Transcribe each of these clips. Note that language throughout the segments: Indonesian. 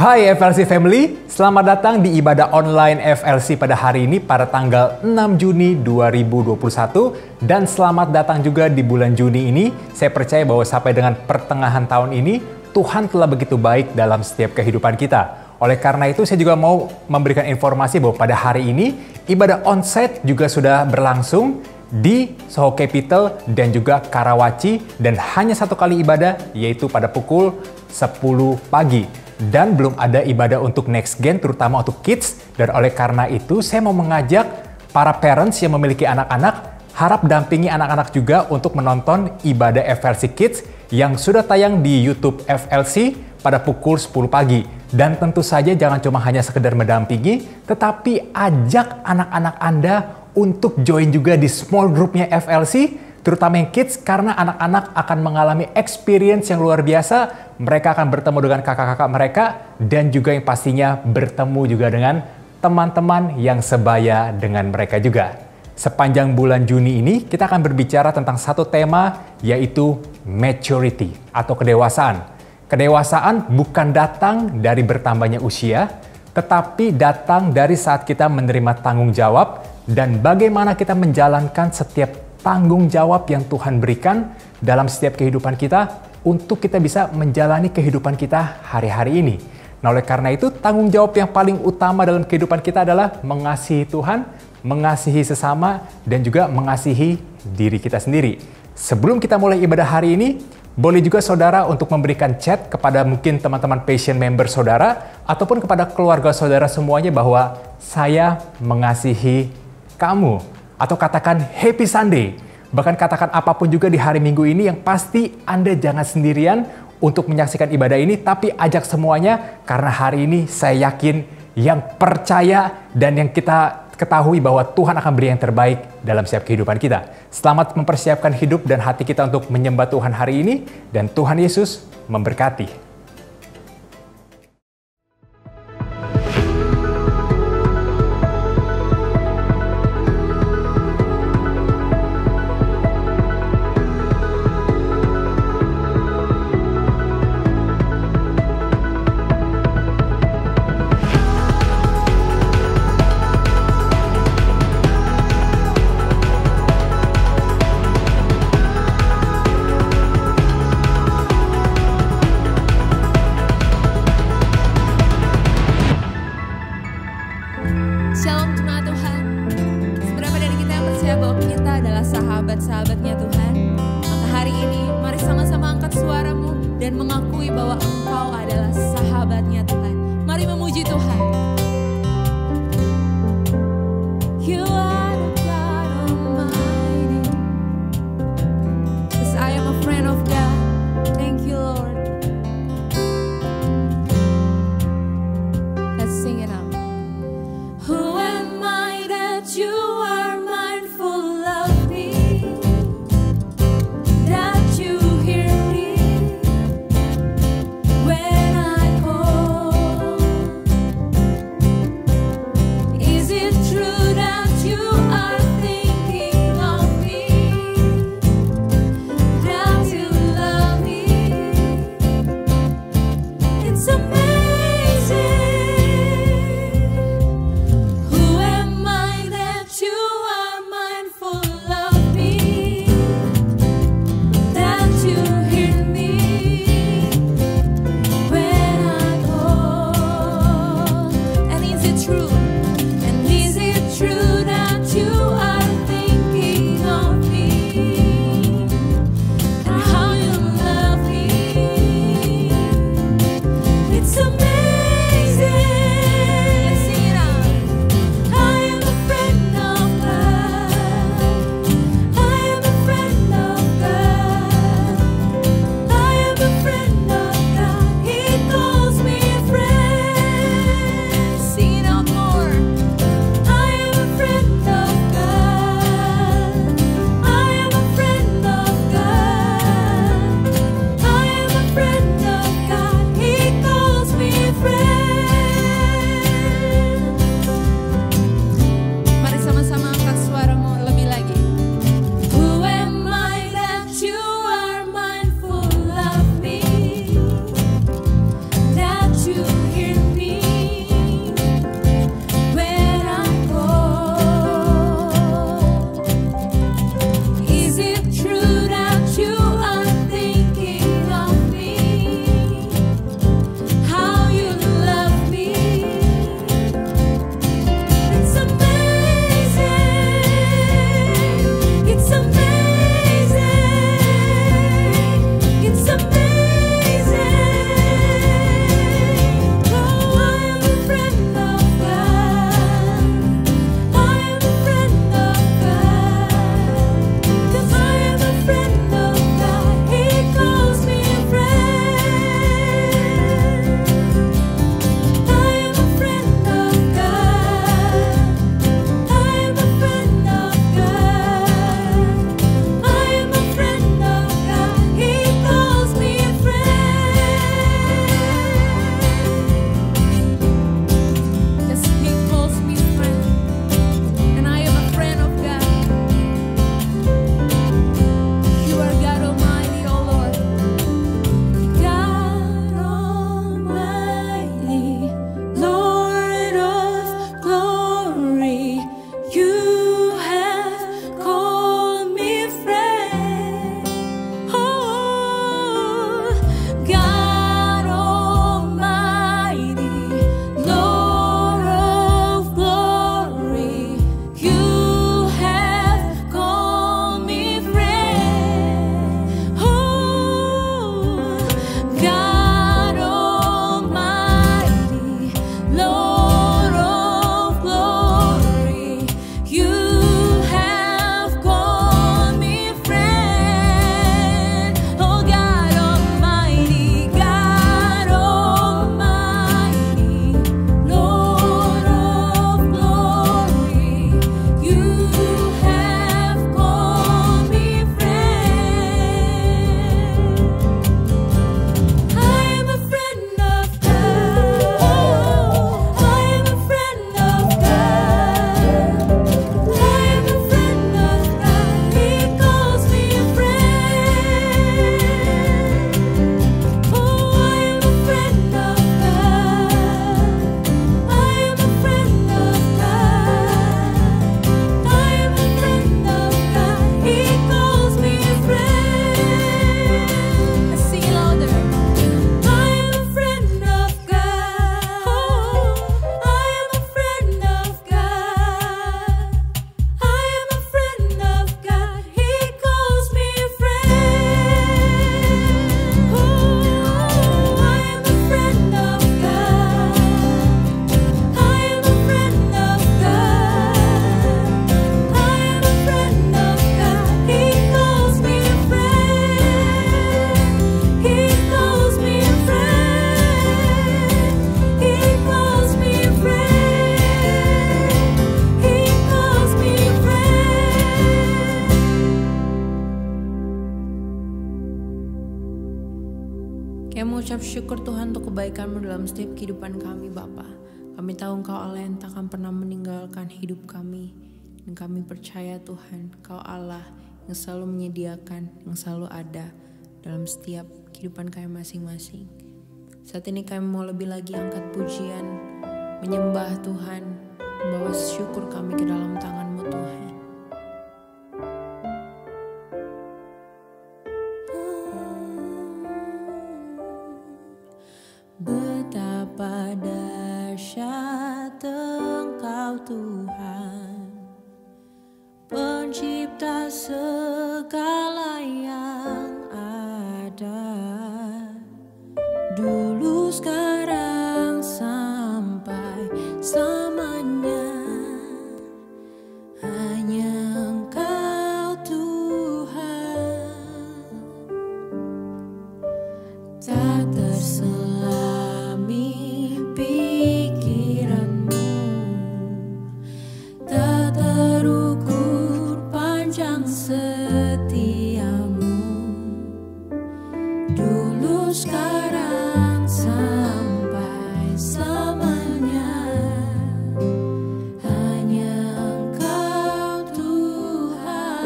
Hai FLC Family, selamat datang di ibadah online FLC pada hari ini pada tanggal 6 Juni 2021 dan selamat datang juga di bulan Juni ini. Saya percaya bahwa sampai dengan pertengahan tahun ini Tuhan telah begitu baik dalam setiap kehidupan kita. Oleh karena itu saya juga mau memberikan informasi bahwa pada hari ini ibadah onsite juga sudah berlangsung di Soho Capital dan juga Karawaci dan hanya satu kali ibadah yaitu pada pukul 10 pagi. Dan belum ada ibadah untuk next gen, terutama untuk kids. Dan oleh karena itu, saya mau mengajak para parents yang memiliki anak-anak, harap dampingi anak-anak juga untuk menonton ibadah FLC Kids yang sudah tayang di YouTube FLC pada pukul 10 pagi. Dan tentu saja jangan cuma hanya sekedar mendampingi, tetapi ajak anak-anak Anda untuk join juga di small groupnya FLC, terutama yang kids, karena anak-anak akan mengalami experience yang luar biasa. Mereka akan bertemu dengan kakak-kakak mereka dan juga yang pastinya bertemu juga dengan teman-teman yang sebaya dengan mereka juga. Sepanjang bulan Juni ini kita akan berbicara tentang satu tema yaitu maturity atau kedewasaan. Kedewasaan bukan datang dari bertambahnya usia, tetapi datang dari saat kita menerima tanggung jawab dan bagaimana kita menjalankan setiap tanggung jawab yang Tuhan berikan dalam setiap kehidupan kita untuk kita bisa menjalani kehidupan kita hari-hari ini. Nah, oleh karena itu tanggung jawab yang paling utama dalam kehidupan kita adalah mengasihi Tuhan, mengasihi sesama, dan juga mengasihi diri kita sendiri. Sebelum kita mulai ibadah hari ini, boleh juga saudara untuk memberikan chat kepada mungkin teman-teman Passion member saudara ataupun kepada keluarga saudara semuanya bahwa saya mengasihi kamu. Atau katakan Happy Sunday. Bahkan katakan apapun juga di hari Minggu ini, yang pasti Anda jangan sendirian untuk menyaksikan ibadah ini, tapi ajak semuanya karena hari ini saya yakin yang percaya dan yang kita ketahui bahwa Tuhan akan beri yang terbaik dalam setiap kehidupan kita. Selamat mempersiapkan hidup dan hati kita untuk menyembah Tuhan hari ini dan Tuhan Yesus memberkati. Shalom jemaat Tuhan. Seberapa dari kita yang percaya bahwa kita adalah sahabat-sahabatnya Tuhan? Maka hari ini mari sama-sama angkat suaramu dan mengakui bahwa engkau adalah sahabatnya Tuhan. Mari memuji Tuhan. You are the God Almighty, 'cause I am a friend of God. Thank you, Lord. Let's sing it out. Who am I that you are mindful of me? mengucap syukur Tuhan untuk kebaikan-Mu dalam setiap kehidupan kami Bapa. Kami tahu Engkau Allah yang takkan pernah meninggalkan hidup kami. Dan kami percaya Tuhan, Engkau Allah yang selalu menyediakan, yang selalu ada dalam setiap kehidupan kami masing-masing. Saat ini kami mau lebih lagi angkat pujian, menyembah Tuhan, membawa syukur kami ke dalam tangan-Mu Tuhan. Betapa dahsyat Engkau Tuhan, pencipta segala yang ada, dulu sekarang sampai selamanya. Hanya Engkau Tuhan, tak terselami pikiran-Mu, tak terukur panjang setia-Mu, dulu sekarang sampai selamanya. Hanya Engkau Tuhan.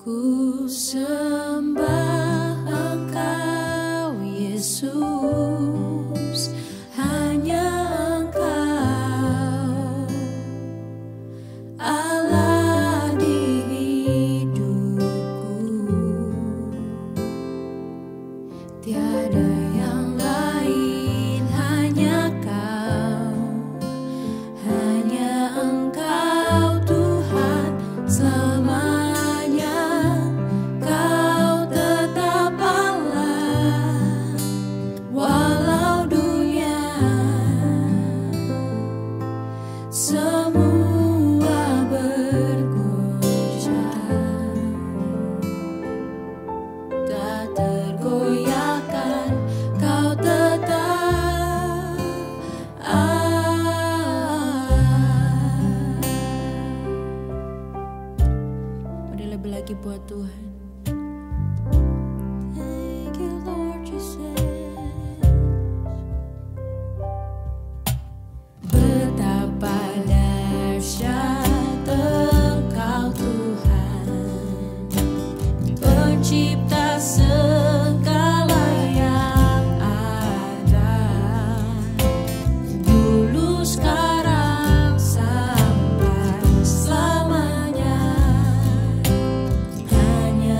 Ku sembah Engkau Yesus, hanya Engkau Allah di hidupku. Tiada yang lain, hanya Kau, hanya Engkau Tuhan selamanya. Kau tetap Allah, walau dunia semua bergoncang, tak tergoyahkan. Kau tetap Mari lebih lagi buat Tuhan. Thank you Lord Jesus. Betapa dahsyat Engkau Tuhan, pencipta segala yang ada, dulu sekarang sampai selamanya. Hanya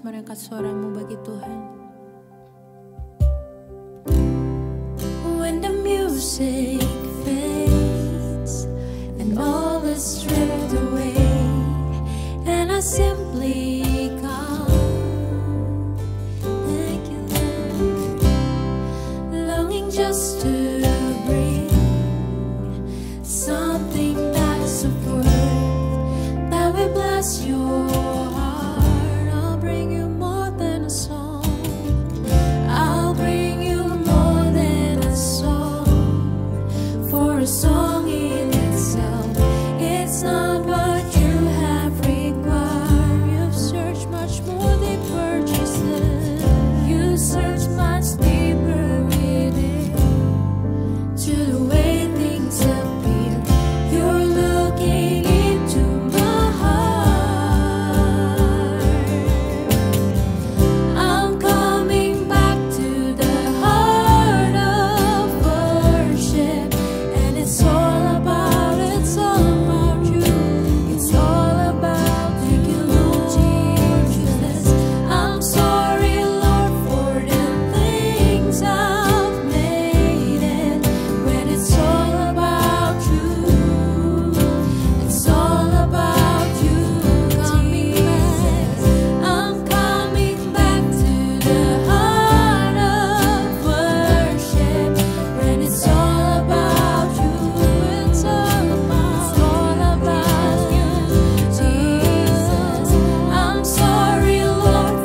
mari angkat suaramu bagi Tuhan. When the music fades and all is stripped away, and I simply come, thank you, Lord, longing just to bring something that's of worth, that will bless your heart. I'll bring you more than a song. I'll bring you more than a song. For a song in itself, it's not what you have required. You've searched much more deeper, Jesus. You searched much deeper within, to the way things appear. You're looking into my heart. I'm coming back to the heart of worship, and it's all about you. It's all about you, Lord Jesus. I'm sorry, Lord, for the things I've made it, when it's all about you. It's all about you, Jesus. I'm coming back to the heart of worship, when it's all about you. It's all about you, Jesus. I'm sorry, Lord,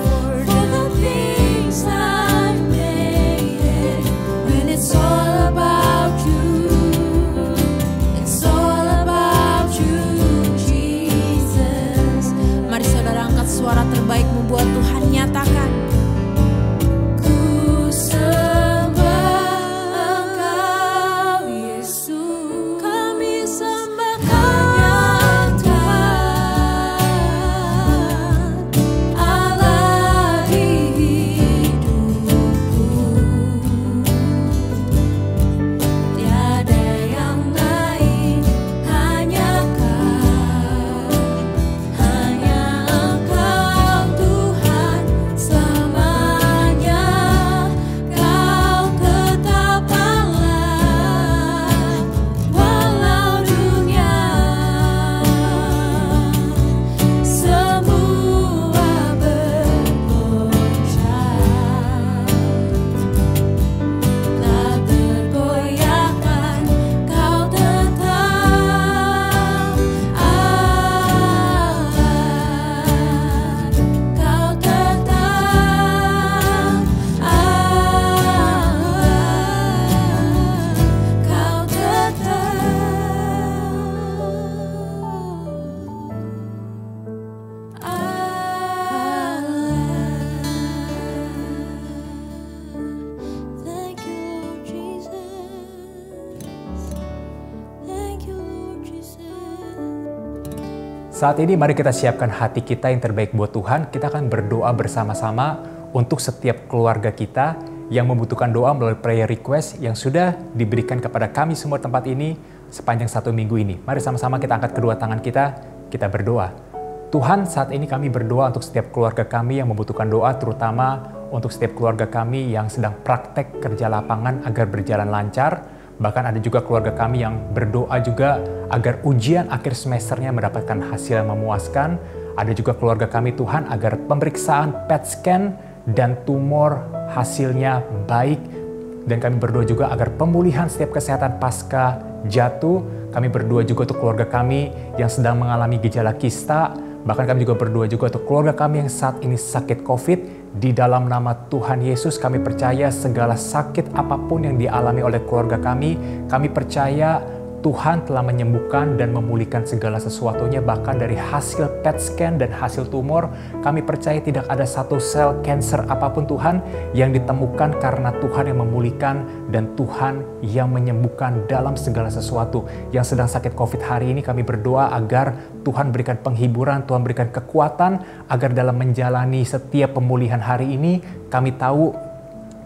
for the things I've made it, when it's all about you. It's all about you, Jesus. Mari saudara angkat suara terbaikmu buat Tuhan, nyatakan. Ku sembah Engkau, Yesus. Kami sembah Hanya Tuhan, Allah di hidupku. Tiada yang lain, hanya Kau. Hanya Engkau Tuhan selamanya. Kau tetap Allah, walau dunia semua bergoncang. Tak tergoyahkan, Kau tetap Allah. Kau tetap Allah. Kau tetap Allah. Thank you, Lord Jesus. Thank you, Lord Jesus. Saat ini mari kita siapkan hati kita yang terbaik buat Tuhan. Kita akan berdoa bersama-sama untuk setiap keluarga kita yang membutuhkan doa melalui prayer request yang sudah diberikan kepada kami semua tempat ini sepanjang 1 minggu ini. Mari sama-sama kita angkat kedua tangan kita berdoa. Tuhan, saat ini kami berdoa untuk setiap keluarga kami yang membutuhkan doa, terutama untuk setiap keluarga kami yang sedang praktek kerja lapangan agar berjalan lancar. Bahkan ada juga keluarga kami yang berdoa juga agar ujian akhir semesternya mendapatkan hasil yang memuaskan. Ada juga keluarga kami Tuhan agar pemeriksaan PET scan dan tumor hasilnya baik. Dan kami berdoa juga agar pemulihan setiap kesehatan pasca jatuh. Kami berdoa juga untuk keluarga kami yang sedang mengalami gejala kista. Bahkan kami juga berdoa juga untuk keluarga kami yang saat ini sakit COVID. Di dalam nama Tuhan Yesus kami percaya segala sakit apapun yang dialami oleh keluarga kami percaya Tuhan telah menyembuhkan dan memulihkan segala sesuatunya, bahkan dari hasil PET scan dan hasil tumor. Kami percaya tidak ada satu sel cancer apapun Tuhan yang ditemukan, karena Tuhan yang memulihkan dan Tuhan yang menyembuhkan dalam segala sesuatu. Yang sedang sakit COVID hari ini kami berdoa agar Tuhan berikan penghiburan, Tuhan berikan kekuatan agar dalam menjalani setiap pemulihan hari ini kami tahu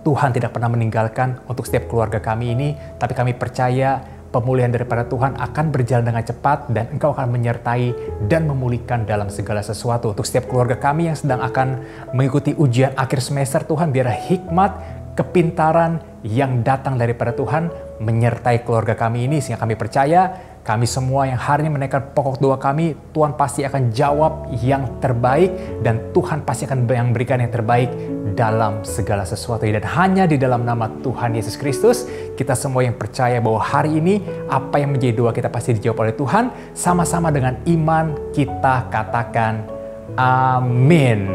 Tuhan tidak pernah meninggalkan untuk setiap keluarga kami ini, tapi kami percaya pemulihan daripada Tuhan akan berjalan dengan cepat dan engkau akan menyertai dan memulihkan dalam segala sesuatu. Untuk setiap keluarga kami yang sedang akan mengikuti ujian akhir semester, Tuhan biar hikmat, kepintaran yang datang daripada Tuhan menyertai keluarga kami ini, sehingga kami percaya kami semua yang hari ini menaikkan pokok doa kami, Tuhan pasti akan jawab yang terbaik dan Tuhan pasti akan berikan yang terbaik dalam segala sesuatu. Dan hanya di dalam nama Tuhan Yesus Kristus, kita semua yang percaya bahwa hari ini apa yang menjadi doa kita pasti dijawab oleh Tuhan. Sama-sama dengan iman kita katakan amin.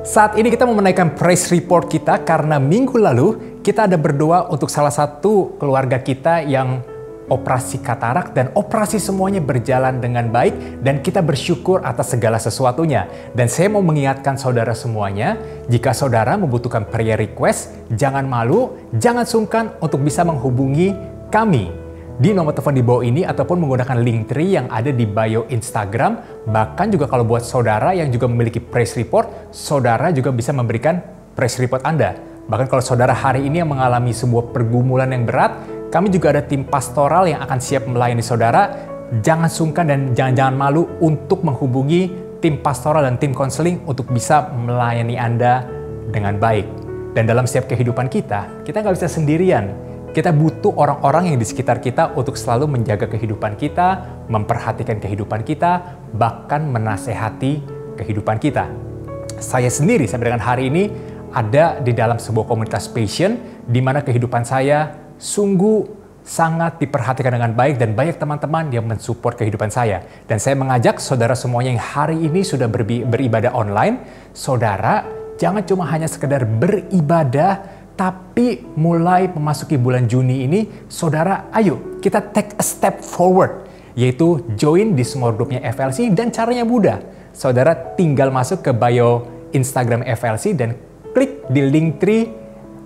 Saat ini kita mau menaikkan praise report kita karena minggu lalu kita ada berdoa untuk salah satu keluarga kita yang operasi katarak dan operasi semuanya berjalan dengan baik dan kita bersyukur atas segala sesuatunya. Dan saya mau mengingatkan saudara semuanya, jika saudara membutuhkan prayer request, jangan malu, jangan sungkan untuk bisa menghubungi kami di nomor telepon di bawah ini ataupun menggunakan Linktree yang ada di bio Instagram. Bahkan juga kalau buat saudara yang juga memiliki praise report, saudara juga bisa memberikan praise report Anda. Bahkan kalau saudara hari ini yang mengalami sebuah pergumulan yang berat, kami juga ada tim pastoral yang akan siap melayani saudara. Jangan sungkan dan jangan malu untuk menghubungi tim pastoral dan tim konseling untuk bisa melayani Anda dengan baik. Dan dalam setiap kehidupan kita nggak bisa sendirian. Kita butuh orang-orang yang di sekitar kita untuk selalu menjaga kehidupan kita, memperhatikan kehidupan kita, bahkan menasehati kehidupan kita. Saya sendiri sampai dengan hari ini ada di dalam sebuah komunitas passion, di mana kehidupan saya sungguh sangat diperhatikan dengan baik dan banyak teman-teman yang mensupport kehidupan saya. Dan saya mengajak saudara semuanya yang hari ini sudah beribadah online, saudara jangan cuma hanya sekedar beribadah, tapi mulai memasuki bulan Juni ini, saudara ayo kita take a step forward, yaitu join di small groupnya FLC dan caranya mudah. Saudara tinggal masuk ke bio Instagram FLC dan klik di Linktree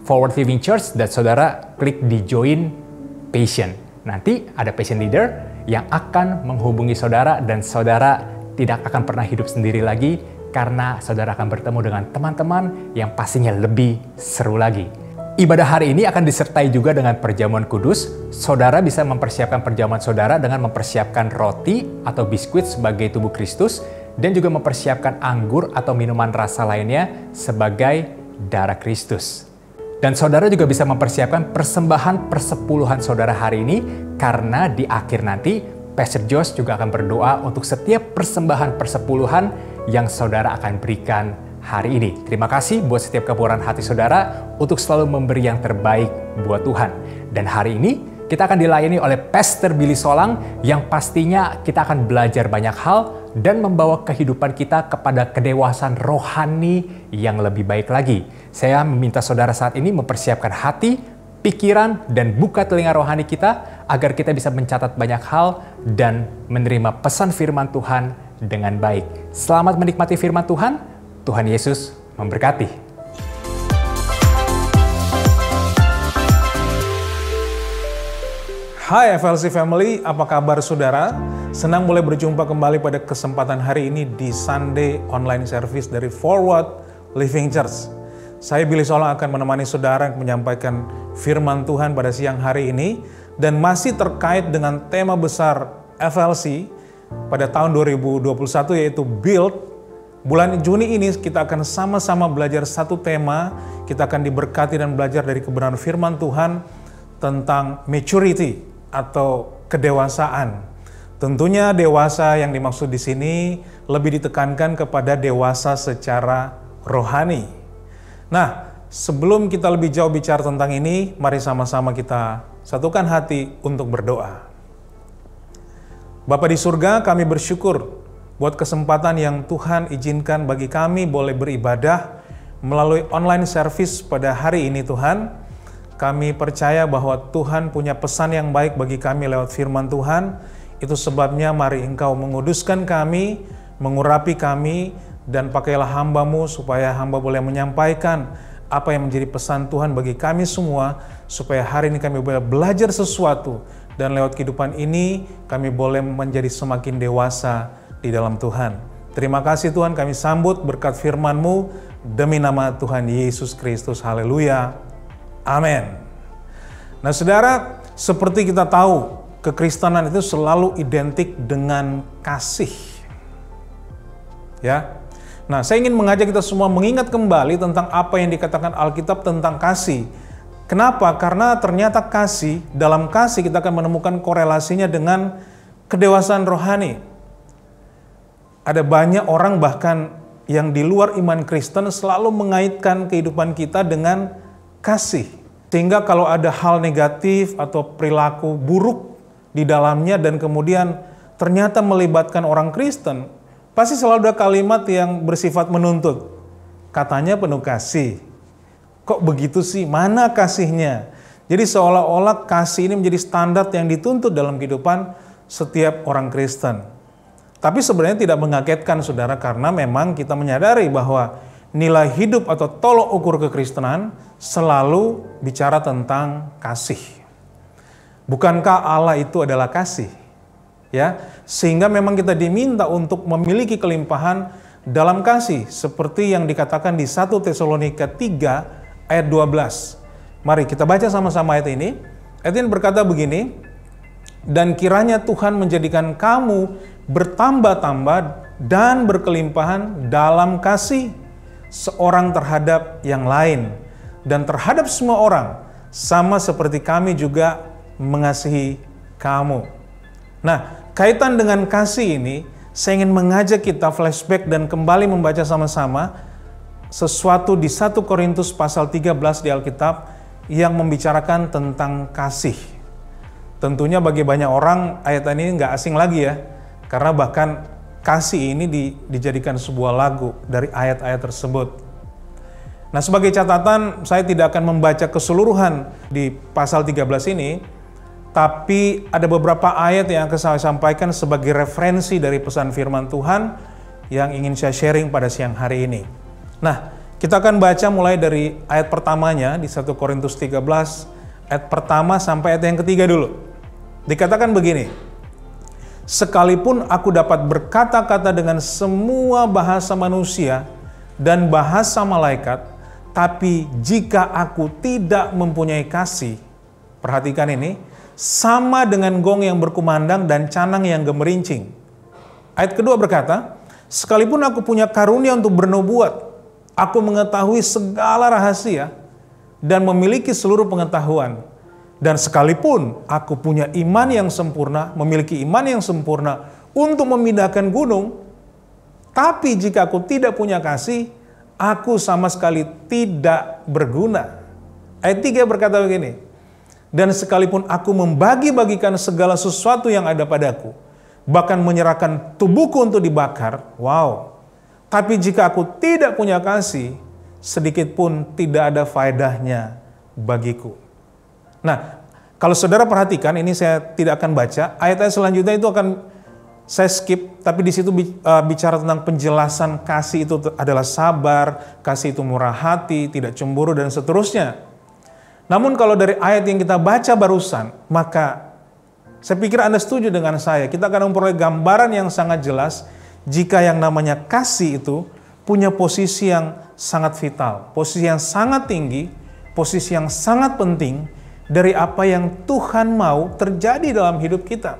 Forward Living Church dan saudara klik di join Passion. Nanti ada Passion Leader yang akan menghubungi saudara dan saudara tidak akan pernah hidup sendiri lagi karena saudara akan bertemu dengan teman-teman yang pastinya lebih seru lagi. Ibadah hari ini akan disertai juga dengan perjamuan kudus. Saudara bisa mempersiapkan perjamuan saudara dengan mempersiapkan roti atau biskuit sebagai tubuh Kristus dan juga mempersiapkan anggur atau minuman rasa lainnya sebagai darah Kristus. Dan saudara juga bisa mempersiapkan persembahan persepuluhan saudara hari ini karena di akhir nanti Pastor Josh juga akan berdoa untuk setiap persembahan persepuluhan yang saudara akan berikan hari ini. Terima kasih buat setiap kemurahan hati saudara untuk selalu memberi yang terbaik buat Tuhan. Dan hari ini kita akan dilayani oleh Pastor Billy Solang yang pastinya kita akan belajar banyak hal dan membawa kehidupan kita kepada kedewasaan rohani yang lebih baik lagi. Saya meminta saudara saat ini mempersiapkan hati, pikiran, dan buka telinga rohani kita agar kita bisa mencatat banyak hal dan menerima pesan firman Tuhan dengan baik. Selamat menikmati firman Tuhan. Tuhan Yesus memberkati. Hai FLC Family, apa kabar saudara? Senang boleh berjumpa kembali pada kesempatan hari ini di Sunday Online Service dari Forward Living Church. Saya Billy Solang akan menemani saudara menyampaikan firman Tuhan pada siang hari ini dan masih terkait dengan tema besar FLC pada tahun 2021 yaitu Build. Bulan Juni ini kita akan sama-sama belajar satu tema, kita akan diberkati dan belajar dari kebenaran firman Tuhan tentang maturity atau kedewasaan. Tentunya dewasa yang dimaksud di sini lebih ditekankan kepada dewasa secara rohani. Nah, sebelum kita lebih jauh bicara tentang ini, mari sama-sama kita satukan hati untuk berdoa. Bapa di surga, kami bersyukur buat kesempatan yang Tuhan izinkan bagi kami boleh beribadah melalui online service pada hari ini Tuhan. Kami percaya bahwa Tuhan punya pesan yang baik bagi kami lewat firman Tuhan. Itu sebabnya mari Engkau menguduskan kami, mengurapi kami, dan pakailah hamba-Mu supaya hamba boleh menyampaikan apa yang menjadi pesan Tuhan bagi kami semua, supaya hari ini kami boleh belajar sesuatu, dan lewat kehidupan ini kami boleh menjadi semakin dewasa di dalam Tuhan. Terima kasih Tuhan, kami sambut berkat firman-Mu demi nama Tuhan Yesus Kristus. Haleluya. Amin. Nah saudara, Seperti kita tahu, kekristenan itu selalu identik dengan kasih. Ya. Nah, saya ingin mengajak kita semua mengingat kembali tentang apa yang dikatakan Alkitab tentang kasih. Kenapa? Karena ternyata kasih, dalam kasih kita akan menemukan korelasinya dengan kedewasaan rohani. Ada banyak orang bahkan yang di luar iman Kristen selalu mengaitkan kehidupan kita dengan kasih. Sehingga kalau ada hal negatif atau perilaku buruk di dalamnya dan kemudian ternyata melibatkan orang Kristen, pasti selalu ada kalimat yang bersifat menuntut. Katanya penuh kasih. Kok begitu sih? Mana kasihnya? Jadi seolah-olah kasih ini menjadi standar yang dituntut dalam kehidupan setiap orang Kristen. Tapi sebenarnya tidak mengagetkan saudara, karena memang kita menyadari bahwa nilai hidup atau tolok ukur kekristenan selalu bicara tentang kasih. Bukankah Allah itu adalah kasih? Ya, sehingga memang kita diminta untuk memiliki kelimpahan dalam kasih seperti yang dikatakan di 1 Tesalonika 3 ayat 12. Mari kita baca sama-sama ayat ini. Ayat ini berkata begini, dan kiranya Tuhan menjadikan kamu bertambah-tambah dan berkelimpahan dalam kasih seorang terhadap yang lain dan terhadap semua orang, sama seperti kami juga mengasihi kamu. Nah, kaitan dengan kasih ini, saya ingin mengajak kita flashback dan kembali membaca sama-sama sesuatu di 1 Korintus pasal 13 di Alkitab yang membicarakan tentang kasih. Tentunya bagi banyak orang ayat ini nggak asing lagi ya, karena bahkan kasih ini dijadikan sebuah lagu dari ayat-ayat tersebut. Nah, sebagai catatan, saya tidak akan membaca keseluruhan di pasal 13 ini, tapi ada beberapa ayat yang akan saya sampaikan sebagai referensi dari pesan firman Tuhan yang ingin saya sharing pada siang hari ini. Nah, kita akan baca mulai dari ayat pertamanya di 1 Korintus 13, ayat pertama sampai ayat yang ketiga dulu. Dikatakan begini, sekalipun aku dapat berkata-kata dengan semua bahasa manusia dan bahasa malaikat, tapi jika aku tidak mempunyai kasih, perhatikan ini, sama dengan gong yang berkumandang dan canang yang gemerincing. Ayat kedua berkata, sekalipun aku punya karunia untuk bernubuat, aku mengetahui segala rahasia dan memiliki seluruh pengetahuan. Dan sekalipun aku punya iman yang sempurna, memiliki iman yang sempurna untuk memindahkan gunung, tapi jika aku tidak punya kasih, aku sama sekali tidak berguna. Ayat 3 berkata begini, dan sekalipun aku membagi-bagikan segala sesuatu yang ada padaku, bahkan menyerahkan tubuhku untuk dibakar, wow, tapi jika aku tidak punya kasih, sedikit pun tidak ada faedahnya bagiku. Nah, kalau saudara perhatikan, ini saya tidak akan baca, ayat-ayat selanjutnya itu akan saya skip, tapi di situ bicara tentang penjelasan kasih itu adalah sabar, kasih itu murah hati, tidak cemburu, dan seterusnya. Namun kalau dari ayat yang kita baca barusan, maka saya pikir Anda setuju dengan saya, kita akan memperoleh gambaran yang sangat jelas jika yang namanya kasih itu punya posisi yang sangat vital, posisi yang sangat tinggi, posisi yang sangat penting dari apa yang Tuhan mau terjadi dalam hidup kita.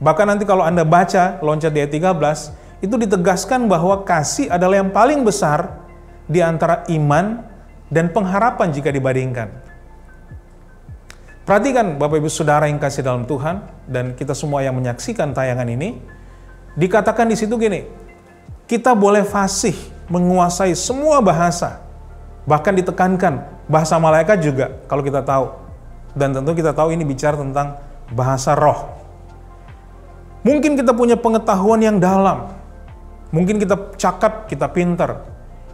Bahkan nanti kalau Anda baca, loncat di ayat 13, itu ditegaskan bahwa kasih adalah yang paling besar di antara iman dan pengharapan jika dibandingkan. Perhatikan Bapak Ibu Saudara yang kasih dalam Tuhan, dan kita semua yang menyaksikan tayangan ini, dikatakan di situ gini, kita boleh fasih menguasai semua bahasa, bahkan ditekankan bahasa malaikat juga kalau kita tahu. Dan tentu kita tahu ini bicara tentang bahasa roh. Mungkin kita punya pengetahuan yang dalam. Mungkin kita cakap, kita pintar.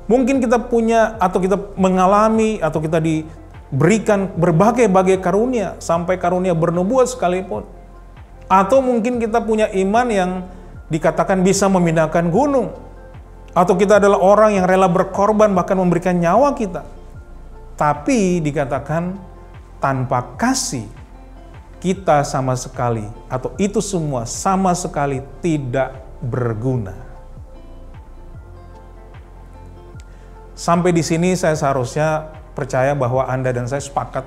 Mungkin kita punya atau kita mengalami atau kita diberikan berbagai-bagai karunia, sampai karunia bernubuat sekalipun. Atau mungkin kita punya iman yang dikatakan bisa memindahkan gunung. Atau kita adalah orang yang rela berkorban bahkan memberikan nyawa kita. Tapi dikatakan tanpa kasih, kita sama sekali, atau itu semua sama sekali tidak berguna. Sampai di sini saya seharusnya percaya bahwa Anda dan saya sepakat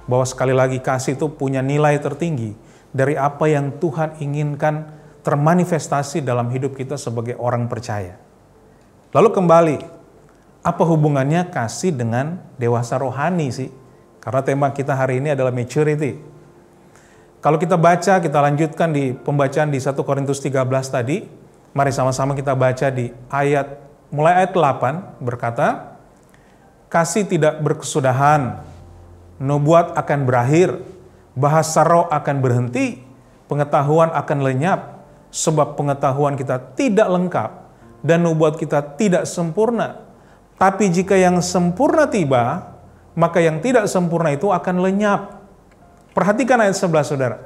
bahwa sekali lagi kasih itu punya nilai tertinggi dari apa yang Tuhan inginkan termanifestasi dalam hidup kita sebagai orang percaya. Lalu kembali, apa hubungannya kasih dengan dewasa rohani sih? Karena tema kita hari ini adalah maturity. Kalau kita baca, kita lanjutkan di pembacaan di 1 Korintus 13 tadi, mari sama-sama kita baca di mulai ayat 8 berkata, kasih tidak berkesudahan, nubuat akan berakhir, bahasa roh akan berhenti, pengetahuan akan lenyap, sebab pengetahuan kita tidak lengkap dan nubuat kita tidak sempurna. Tapi jika yang sempurna tiba, maka yang tidak sempurna itu akan lenyap. Perhatikan ayat 11, saudara.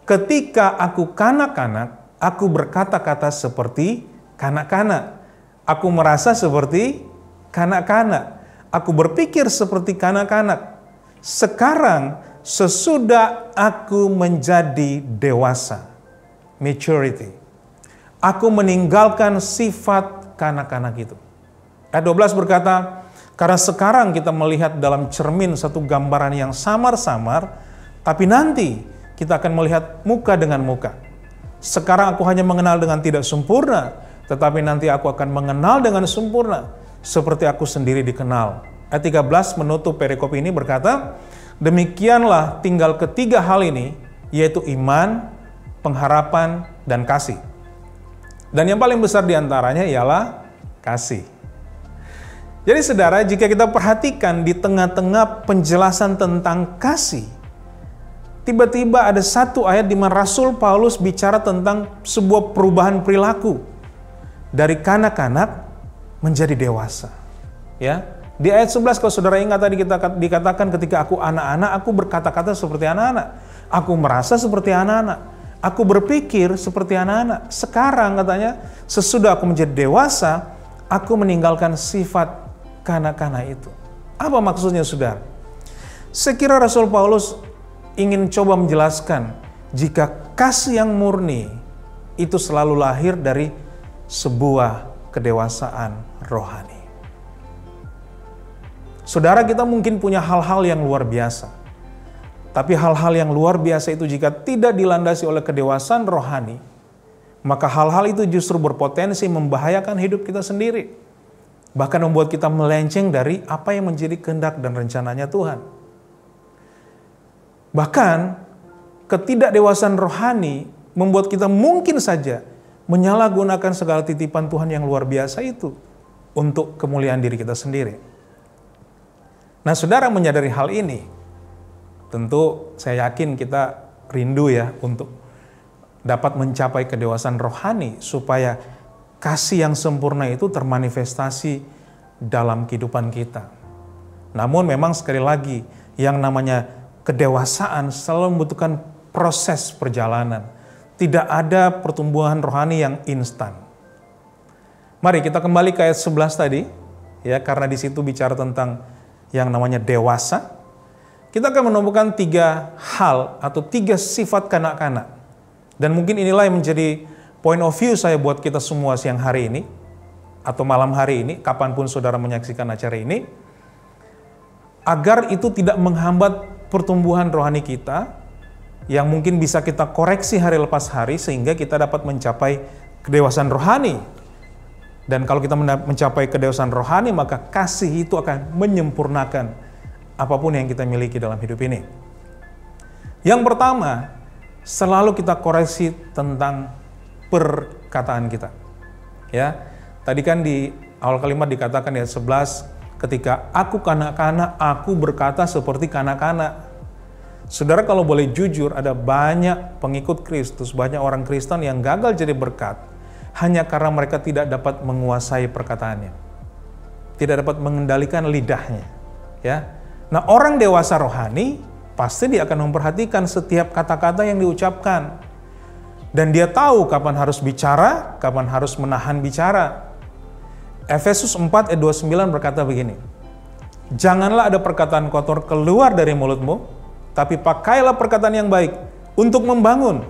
Ketika aku kanak-kanak, aku berkata-kata seperti kanak-kanak. Aku merasa seperti kanak-kanak. Aku berpikir seperti kanak-kanak. Sekarang, sesudah aku menjadi dewasa, maturity, aku meninggalkan sifat kanak-kanak itu. Ayat 12 berkata, karena sekarang kita melihat dalam cermin satu gambaran yang samar-samar, tapi nanti kita akan melihat muka dengan muka. Sekarang aku hanya mengenal dengan tidak sempurna, tetapi nanti aku akan mengenal dengan sempurna, seperti aku sendiri dikenal. Ayat 13 menutup perikop ini berkata, demikianlah tinggal ketiga hal ini, yaitu iman, pengharapan, dan kasih. Dan yang paling besar diantaranya ialah kasih. Jadi saudara, jika kita perhatikan di tengah-tengah penjelasan tentang kasih, tiba-tiba ada satu ayat di mana Rasul Paulus bicara tentang sebuah perubahan perilaku dari kanak-kanak menjadi dewasa. Ya, di ayat 11 kalau saudara ingat tadi kita dikatakan ketika aku anak-anak, aku berkata-kata seperti anak-anak. Aku merasa seperti anak-anak. Aku berpikir seperti anak-anak. Sekarang katanya, sesudah aku menjadi dewasa, aku meninggalkan sifat kanak-kanak itu. Apa maksudnya, saudara? Sekira Rasul Paulus ingin coba menjelaskan jika kasih yang murni itu selalu lahir dari sebuah kedewasaan rohani. Saudara, kita mungkin punya hal-hal yang luar biasa. Tapi hal-hal yang luar biasa itu jika tidak dilandasi oleh kedewasaan rohani, maka hal-hal itu justru berpotensi membahayakan hidup kita sendiri. Bahkan membuat kita melenceng dari apa yang menjadi kehendak dan rencananya Tuhan. Bahkan ketidakdewasaan rohani membuat kita mungkin saja menyalahgunakan segala titipan Tuhan yang luar biasa itu untuk kemuliaan diri kita sendiri. Nah, saudara menyadari hal ini, tentu saya yakin kita rindu ya untuk dapat mencapai kedewasaan rohani supaya kasih yang sempurna itu termanifestasi dalam kehidupan kita. Namun memang sekali lagi yang namanya kedewasaan selalu membutuhkan proses perjalanan. Tidak ada pertumbuhan rohani yang instan. Mari kita kembali ke ayat 11 tadi, ya, karena di situ bicara tentang yang namanya dewasa. Kita akan menemukan 3 hal atau 3 sifat kanak-kanak. Dan mungkin inilah yang menjadi point of view saya buat kita semua siang hari ini, atau malam hari ini, kapanpun saudara menyaksikan acara ini, agar itu tidak menghambat pertumbuhan rohani kita, yang mungkin bisa kita koreksi hari lepas hari, sehingga kita dapat mencapai kedewasaan rohani. Dan kalau kita mencapai kedewasaan rohani, maka kasih itu akan menyempurnakan apapun yang kita miliki dalam hidup ini. Yang pertama, selalu kita koreksi tentang perkataan kita. Ya, tadi kan di awal kalimat dikatakan di ayat 11, ketika aku kanak-kanak, aku berkata seperti kanak-kanak. Saudara, kalau boleh jujur, ada banyak pengikut Kristus, banyak orang Kristen yang gagal jadi berkat hanya karena mereka tidak dapat menguasai perkataannya, tidak dapat mengendalikan lidahnya. Ya, nah orang dewasa rohani pasti dia akan memperhatikan setiap kata-kata yang diucapkan, dan dia tahu kapan harus bicara, kapan harus menahan bicara. Efesus 4 ayat 29 berkata begini, janganlah ada perkataan kotor keluar dari mulutmu, tapi pakailah perkataan yang baik untuk membangun,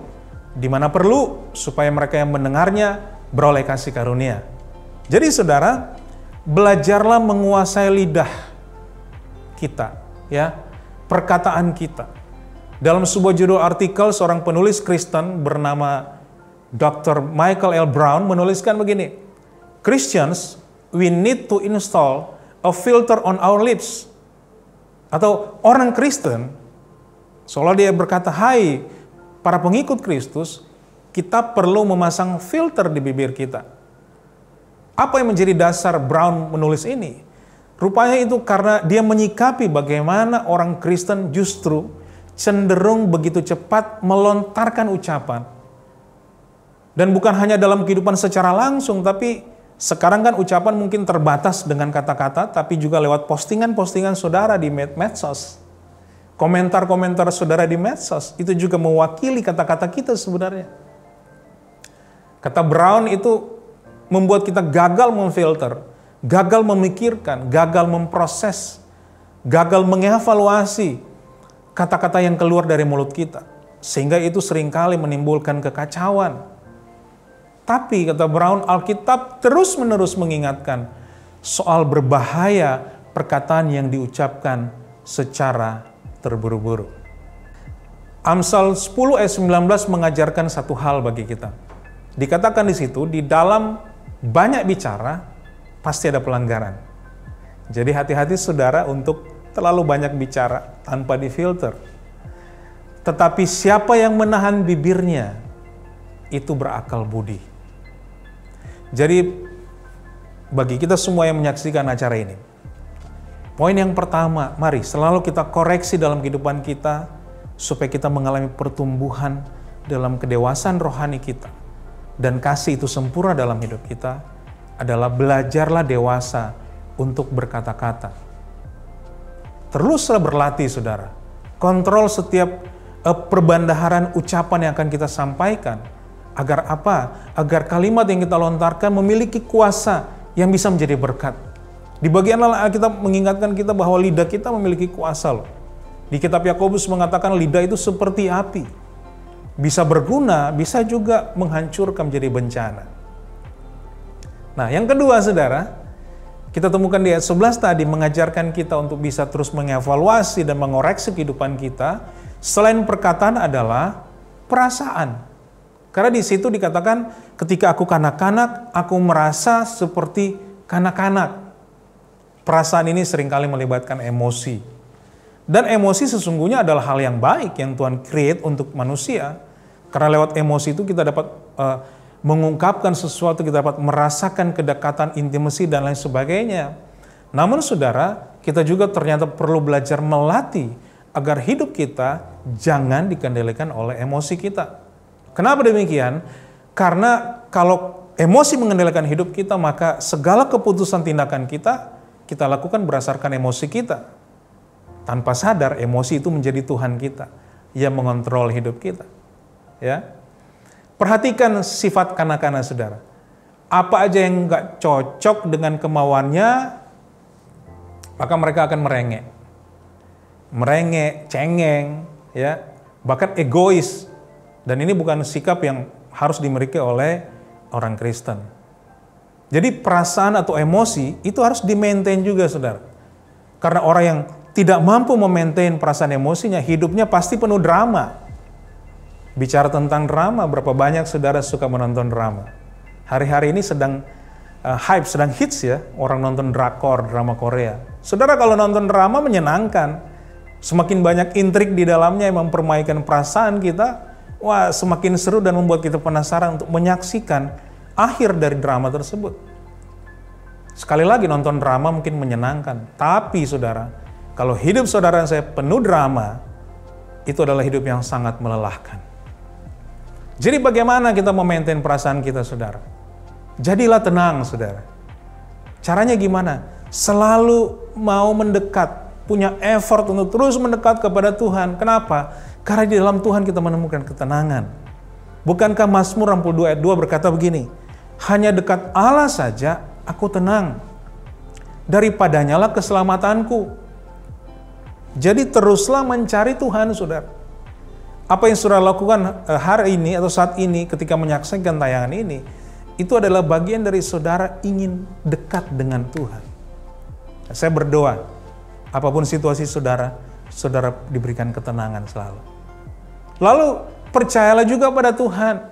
di mana perlu, supaya mereka yang mendengarnya beroleh kasih karunia. Jadi saudara, belajarlah menguasai lidah kita, ya. perkataan kita. Dalam sebuah judul artikel, seorang penulis Kristen bernama Dr. Michael L. Brown menuliskan begini, Christians, we need to install a filter on our lips. Atau orang Kristen, seolah dia berkata, hai para pengikut Kristus, kita perlu memasang filter di bibir kita. Apa yang menjadi dasar Brown menulis ini? Rupanya itu karena dia menyikapi bagaimana orang Kristen justru cenderung begitu cepat melontarkan ucapan. Dan bukan hanya dalam kehidupan secara langsung, tapi sekarang kan ucapan mungkin terbatas dengan kata-kata, tapi juga lewat postingan-postingan saudara di medsos. Komentar-komentar saudara di medsos, itu juga mewakili kata-kata kita sebenarnya. Kata Brown itu membuat kita gagal memfilter, gagal memikirkan, gagal memproses, gagal mengevaluasi kata-kata yang keluar dari mulut kita. Sehingga itu seringkali menimbulkan kekacauan. Tapi kata Brown, Alkitab terus-menerus mengingatkan soal berbahaya perkataan yang diucapkan secara terburu-buru. Amsal 10 ayat 19 mengajarkan satu hal bagi kita. Dikatakan di situ, di dalam banyak bicara, pasti ada pelanggaran. Jadi hati-hati saudara untuk terlalu banyak bicara tanpa difilter. Tetapi siapa yang menahan bibirnya, itu berakal budi. Jadi bagi kita semua yang menyaksikan acara ini, poin yang pertama, mari selalu kita koreksi dalam kehidupan kita, supaya kita mengalami pertumbuhan dalam kedewasaan rohani kita. Dan kasih itu sempurna dalam hidup kita, adalah belajarlah dewasa untuk berkata-kata. Teruslah berlatih saudara, kontrol setiap perbandaharan ucapan yang akan kita sampaikan. Agar apa? Agar kalimat yang kita lontarkan memiliki kuasa yang bisa menjadi berkat. Di bagian lain Alkitab mengingatkan kita bahwa lidah kita memiliki kuasa loh. Di kitab Yakobus mengatakan lidah itu seperti api. Bisa berguna, bisa juga menghancurkan menjadi bencana. Nah yang kedua saudara, kita temukan di ayat 11 tadi mengajarkan kita untuk bisa terus mengevaluasi dan mengoreksi kehidupan kita. Selain perkataan adalah perasaan. Karena di situ dikatakan ketika aku kanak-kanak, aku merasa seperti kanak-kanak. Perasaan ini seringkali melibatkan emosi. Dan emosi sesungguhnya adalah hal yang baik yang Tuhan create untuk manusia. Karena lewat emosi itu kita dapat mengungkapkan sesuatu, kita dapat merasakan kedekatan, intimasi, dan lain sebagainya. Namun saudara, kita juga ternyata perlu belajar melatih agar hidup kita jangan dikendalikan oleh emosi kita. Kenapa demikian? Karena kalau emosi mengendalikan hidup kita, maka segala keputusan tindakan kita lakukan berdasarkan emosi kita. Tanpa sadar, emosi itu menjadi Tuhan kita yang mengontrol hidup kita. Ya, perhatikan sifat kanak-kanak saudara. Apa aja yang nggak cocok dengan kemauannya, maka mereka akan merengek, cengeng, ya, bahkan egois. Dan ini bukan sikap yang harus dimiliki oleh orang Kristen. Jadi perasaan atau emosi itu harus di-maintain juga saudara. Karena orang yang tidak mampu memaintain perasaan emosinya, hidupnya pasti penuh drama. Bicara tentang drama, berapa banyak saudara suka menonton drama? Hari-hari ini sedang hype, sedang hits ya, orang nonton drakor, drama Korea. Saudara kalau nonton drama menyenangkan, semakin banyak intrik di dalamnya yang mempermainkan perasaan kita, wah semakin seru dan membuat kita penasaran untuk menyaksikan akhir dari drama tersebut. Sekali lagi nonton drama mungkin menyenangkan, tapi saudara, kalau hidup saudara saya penuh drama, itu adalah hidup yang sangat melelahkan. Jadi bagaimana kita memaintain perasaan kita saudara? Jadilah tenang saudara. Caranya gimana? Selalu mau mendekat, punya effort untuk terus mendekat kepada Tuhan. Kenapa? Karena di dalam Tuhan kita menemukan ketenangan. Bukankah Mazmur 62 ayat 2 berkata begini, hanya dekat Allah saja aku tenang, daripadanya lah keselamatanku. Jadi teruslah mencari Tuhan saudara. Apa yang saudara lakukan hari ini atau saat ini ketika menyaksikan tayangan ini, itu adalah bagian dari saudara ingin dekat dengan Tuhan. Saya berdoa, apapun situasi saudara, saudara diberikan ketenangan selalu. Lalu percayalah juga pada Tuhan.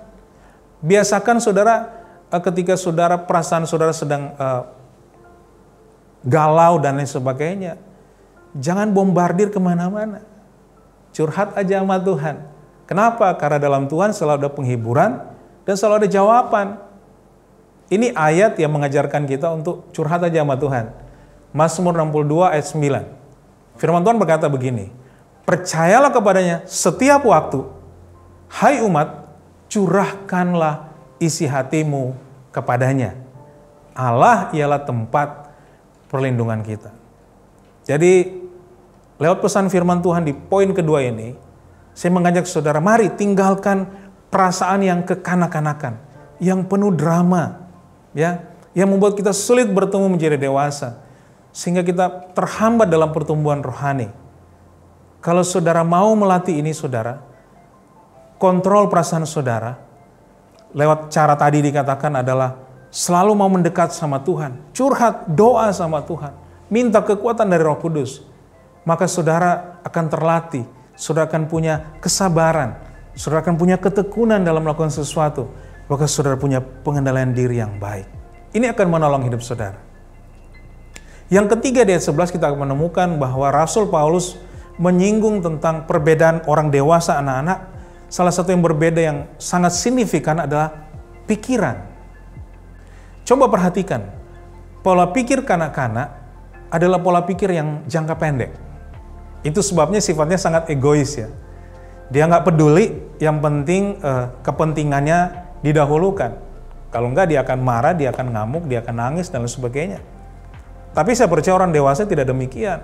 Biasakan saudara, ketika saudara perasaan saudara sedang galau dan lain sebagainya, jangan bombardir kemana-mana. Curhat aja sama Tuhan. Kenapa? Karena dalam Tuhan selalu ada penghiburan dan selalu ada jawaban. Ini ayat yang mengajarkan kita untuk curhat aja sama Tuhan. Mazmur 62 ayat 9. Firman Tuhan berkata begini, percayalah kepadanya setiap waktu, hai umat, curahkanlah isi hatimu kepadanya. Allah ialah tempat perlindungan kita. Jadi, lewat pesan firman Tuhan di poin kedua ini, saya mengajak saudara, mari tinggalkan perasaan yang kekanak-kanakan, yang penuh drama, ya, yang membuat kita sulit bertemu menjadi dewasa, sehingga kita terhambat dalam pertumbuhan rohani. Kalau saudara mau melatih ini, saudara, kontrol perasaan saudara, lewat cara tadi dikatakan adalah selalu mau mendekat sama Tuhan, curhat, doa sama Tuhan, minta kekuatan dari Roh Kudus, maka saudara akan terlatih, saudara akan punya kesabaran, saudara akan punya ketekunan dalam melakukan sesuatu, maka saudara punya pengendalian diri yang baik. Ini akan menolong hidup saudara. Yang ketiga di ayat 11 kita akan menemukan bahwa Rasul Paulus menyinggung tentang perbedaan orang dewasa, anak-anak. Salah satu yang berbeda yang sangat signifikan adalah pikiran. Coba perhatikan, pola pikir kanak-kanak adalah pola pikir yang jangka pendek. Itu sebabnya sifatnya sangat egois ya. Dia nggak peduli, yang penting kepentingannya didahulukan. Kalau enggak dia akan marah, dia akan ngamuk, dia akan nangis dan lain sebagainya. Tapi saya percaya orang dewasa tidak demikian.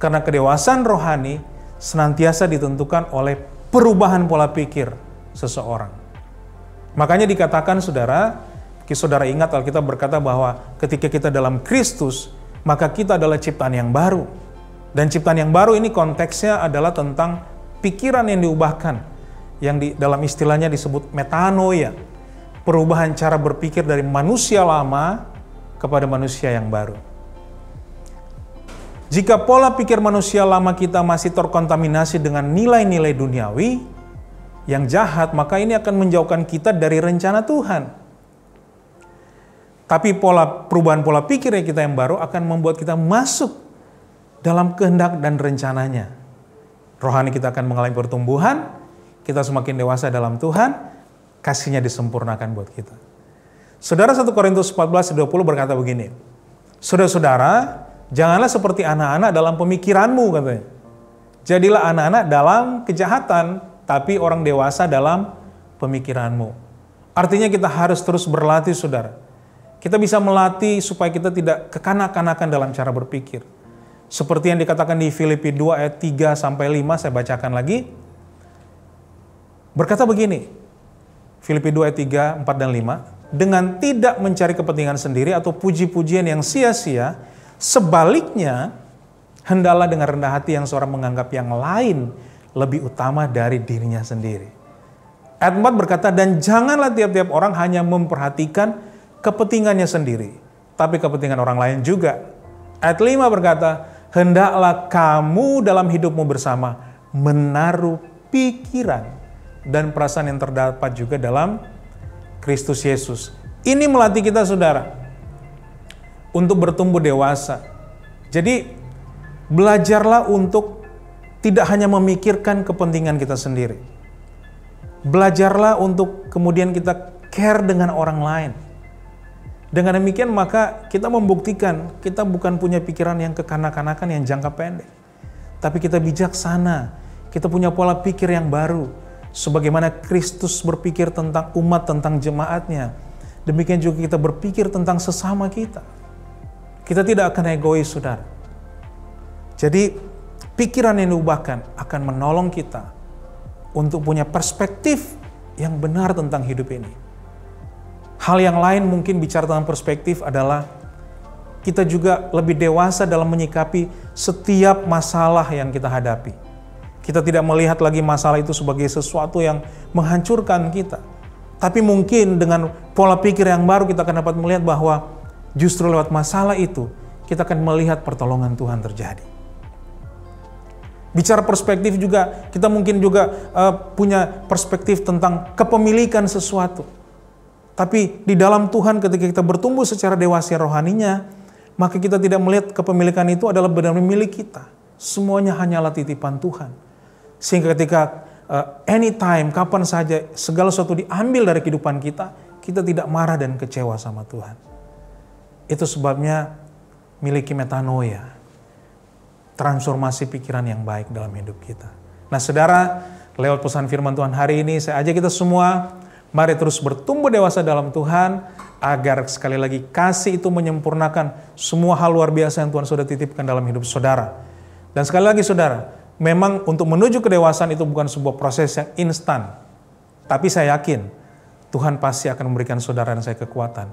Karena kedewasaan rohani senantiasa ditentukan oleh perubahan pola pikir seseorang. Makanya dikatakan saudara ingat Alkitab berkata bahwa ketika kita dalam Kristus, maka kita adalah ciptaan yang baru. Dan ciptaan yang baru ini konteksnya adalah tentang pikiran yang diubahkan, yang dalam istilahnya disebut metanoia, perubahan cara berpikir dari manusia lama kepada manusia yang baru. Jika pola pikir manusia lama kita masih terkontaminasi dengan nilai-nilai duniawi yang jahat, maka ini akan menjauhkan kita dari rencana Tuhan. Tapi perubahan pola pikir kita yang baru akan membuat kita masuk dalam kehendak dan rencananya. Rohani kita akan mengalami pertumbuhan, kita semakin dewasa dalam Tuhan, kasih-Nya disempurnakan buat kita. Saudara, 1 Korintus 14:20 berkata begini, saudara-saudara, janganlah seperti anak-anak dalam pemikiranmu, katanya. Jadilah anak-anak dalam kejahatan, tapi orang dewasa dalam pemikiranmu. Artinya kita harus terus berlatih, saudara. Kita bisa melatih supaya kita tidak kekanak-kanakan dalam cara berpikir. Seperti yang dikatakan di Filipi 2 ayat 3-5, saya bacakan lagi. Berkata begini, Filipi 2 ayat 3, 4, dan 5, dengan tidak mencari kepentingan sendiri atau puji-pujian yang sia-sia, sebaliknya, hendaklah dengan rendah hati yang seorang menganggap yang lain lebih utama dari dirinya sendiri. Ayat 4 berkata, dan janganlah tiap-tiap orang hanya memperhatikan kepentingannya sendiri, tapi kepentingan orang lain juga. Ayat 5 berkata, hendaklah kamu dalam hidupmu bersama menaruh pikiran dan perasaan yang terdapat juga dalam Kristus Yesus. Ini melatih kita, saudara, untuk bertumbuh dewasa. Jadi, belajarlah untuk tidak hanya memikirkan kepentingan kita sendiri. Belajarlah untuk kemudian kita care dengan orang lain. Dengan demikian maka kita membuktikan kita bukan punya pikiran yang kekanak-kanakan yang jangka pendek. Tapi kita bijaksana, kita punya pola pikir yang baru. Sebagaimana Kristus berpikir tentang umat, tentang jemaatnya. Demikian juga kita berpikir tentang sesama kita. Kita tidak akan egois, saudara. Jadi pikiran yang diubahkan akan menolong kita untuk punya perspektif yang benar tentang hidup ini. Hal yang lain mungkin bicara tentang perspektif adalah kita juga lebih dewasa dalam menyikapi setiap masalah yang kita hadapi. Kita tidak melihat lagi masalah itu sebagai sesuatu yang menghancurkan kita. Tapi mungkin dengan pola pikir yang baru kita akan dapat melihat bahwa justru lewat masalah itu kita akan melihat pertolongan Tuhan terjadi. Bicara perspektif juga, kita mungkin juga punya perspektif tentang kepemilikan sesuatu. Tapi di dalam Tuhan ketika kita bertumbuh secara dewasa rohaninya, maka kita tidak melihat kepemilikan itu adalah benar-benar milik kita. Semuanya hanyalah titipan Tuhan. Sehingga ketika anytime, kapan saja segala sesuatu diambil dari kehidupan kita, kita tidak marah dan kecewa sama Tuhan. Itu sebabnya miliki metanoia. Transformasi pikiran yang baik dalam hidup kita. Nah saudara, lewat pesan firman Tuhan hari ini, saya ajak kita semua, mari terus bertumbuh dewasa dalam Tuhan, agar sekali lagi kasih itu menyempurnakan semua hal luar biasa yang Tuhan sudah titipkan dalam hidup saudara. Dan sekali lagi saudara, memang untuk menuju kedewasaan itu bukan sebuah proses yang instan. Tapi saya yakin, Tuhan pasti akan memberikan saudara dan saya kekuatan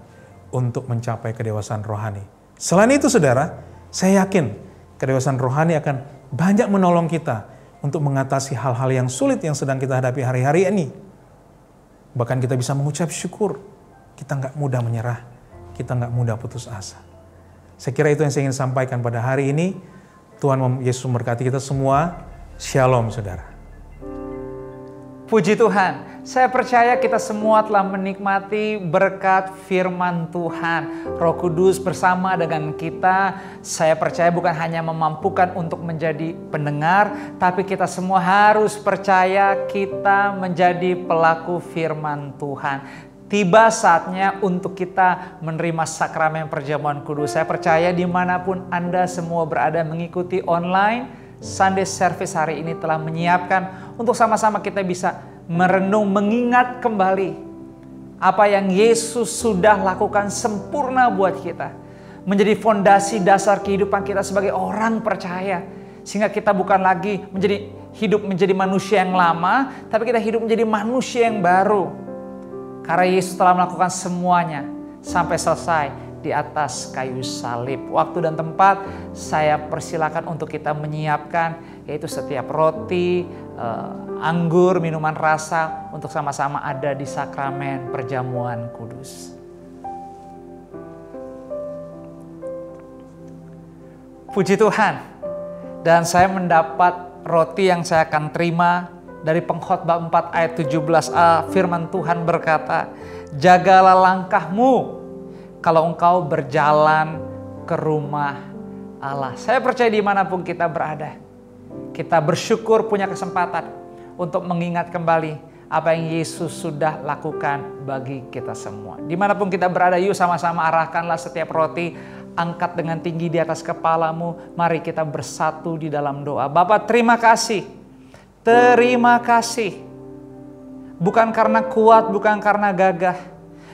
untuk mencapai kedewasaan rohani. Selain itu saudara, saya yakin, kedewasaan rohani akan banyak menolong kita untuk mengatasi hal-hal yang sulit yang sedang kita hadapi hari-hari ini. Bahkan kita bisa mengucap syukur. Kita nggak mudah menyerah. Kita nggak mudah putus asa. Saya kira itu yang saya ingin sampaikan pada hari ini. Tuhan Yesus memberkati kita semua. Shalom saudara. Puji Tuhan, saya percaya kita semua telah menikmati berkat firman Tuhan. Roh Kudus bersama dengan kita, saya percaya bukan hanya memampukan untuk menjadi pendengar, tapi kita semua harus percaya kita menjadi pelaku firman Tuhan. Tiba saatnya untuk kita menerima sakramen perjamuan kudus. Saya percaya dimanapun Anda semua berada mengikuti online, Sunday Service hari ini telah menyiapkan untuk sama-sama kita bisa merenung, mengingat kembali apa yang Yesus sudah lakukan sempurna buat kita. Menjadi fondasi dasar kehidupan kita sebagai orang percaya. Sehingga kita bukan lagi hidup menjadi manusia yang lama, tapi kita hidup menjadi manusia yang baru. Karena Yesus telah melakukan semuanya sampai selesai di atas kayu salib. Waktu dan tempat saya persilakan untuk kita menyiapkan, yaitu setiap roti, anggur, minuman rasa untuk sama-sama ada di sakramen perjamuan kudus. Puji Tuhan. Dan saya mendapat roti yang saya akan terima dari Pengkhotbah 4 ayat 17a. Firman Tuhan berkata, jagalah langkahmu kalau engkau berjalan ke rumah Allah. Saya percaya dimanapun kita berada, kita bersyukur punya kesempatan untuk mengingat kembali apa yang Yesus sudah lakukan bagi kita semua. Dimanapun kita berada, yuk sama-sama arahkanlah setiap roti, angkat dengan tinggi di atas kepalamu. Mari kita bersatu di dalam doa. Bapa, terima kasih. Terima kasih. Bukan karena kuat, bukan karena gagah.